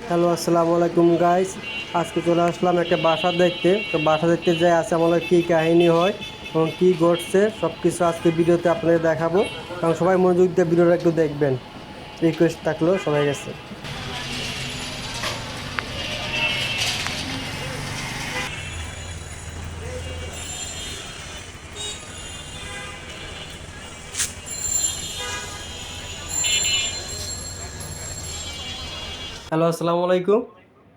Hello, আসসালামু আলাইকুম guys. আজকে চলে আসলাম একটা বাসা দেখতে। তো বাসা দেখতে যাই আছে আমাদের কী কাহিনী হয় এবং কী ঘটছে সব কিছু আজকে ভিডিওতে আপনাদের দেখাবো। কারণ সবাই মনোযোগ দিয়ে ভিডিওটা একটু দেখবেন, রিকোয়েস্ট থাকলো সবাই কাছে। হ্যালো, আসসালামু আলাইকুম।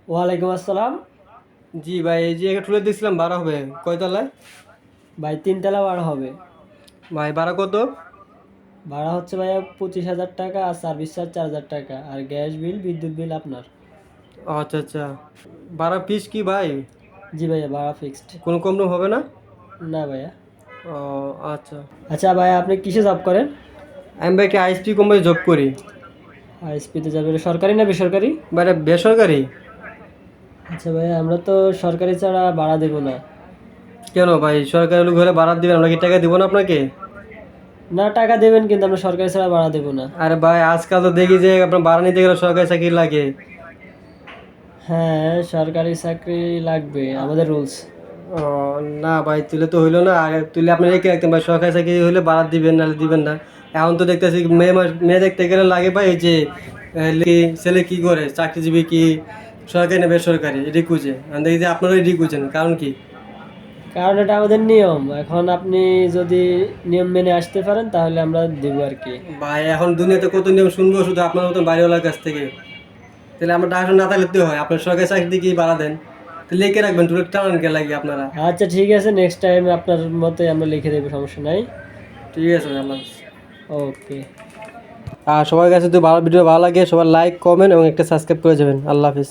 ওয়ালাইকুম আসসালাম। জি ভাই, এই যে একটা তুলে দিয়েছিলাম, ভাড়া হবে কয়তলায়? ভাই 3 তলা ভাড়া হবে। ভাই ভাড়া কত? ভাড়া হচ্ছে ভাইয়া 25,000 টাকা, আর সার্ভিস চার্জ 4,000 টাকা, আর গ্যাস বিল বিদ্যুৎ বিল আপনার। ও আচ্ছা আচ্ছা, ভাড়া ফিস কি ভাই? জি ভাইয়া, ভাড়া ফিক্সড। কোনো কম টম হবে না? না ভাইয়া। ও আচ্ছা। আচ্ছা ভাইয়া, আপনি কিসে জব করেন? আমি ভাই একটা আইএসপি কোম্পানি জব করি। আইএসপিতে যাবেন, সরকারি না বেসরকারি? ভাই এটা বেসরকারি। আচ্ছা ভাইয়া, আমরা তো সরকারি ছাড়া ভাড়া দেবো না। কেন ভাই, সরকারি লোক হলে ভাড়া দিবেন, আমরা কি টাকা দিব না আপনাকে? না, টাকা দেবেন কিন্তু আমরা সরকারি ছাড়া ভাড়া দেবো না। আরে ভাই, আজকাল তো দেখি যে আপনার ভাড়া নিতে গেলে সরকারি চাকরি লাগে। হ্যাঁ, সরকারি চাকরি লাগবে, আমাদের রুলস। ও না ভাই, তুলে তো হইলো না। আগে তুলে আপনি রেখে রাখতেন ভাই, সরকারি চাকরি হলে ভাড়া দিবেন, নাহলে দিবেন না। এখন তো দেখতেছি মেয়ে দেখতে গেলে লাগে ভাই, এই যে ছেলে কি করে, চাকরিজীবী কি সরকারি না বেসরকারি, এটি খুঁজে। আমি দেখি যে আপনারা এটি খুঁজেন, কারণ কি? কারণ এটা আমাদের নিয়ম। এখন আপনি যদি নিয়ম মেনে আসতে পারেন তাহলে আমরা দেবো আর কি। ভাই এখন দুনিয়াতে কত নিয়ম শুনবো শুধু আপনার মতন বাড়িওয়ালার কাছ থেকে? তাহলে আমরা ডাক্তার না থাকলে তো হয়, আপনার সরকারি চাকরি দিয়ে কি ভাড়া দেন? তো লিখে রাখবেন, টুলে টানান কে লাগে আপনারা। আচ্ছা ঠিক আছে, নেক্সট টাইম আপনার মতে আমরা লিখে দেবো, সমস্যা নাই। ঠিক আছে ভাই, আল্লাহ হাফেজ। ওকে। আর সবার কাছে যদি ভালো ভিডিও ভালো লাগে, সবার লাইক কমেন্ট এবং একটা সাবস্ক্রাইব করে যাবেন। আল্লাহ হাফিজ।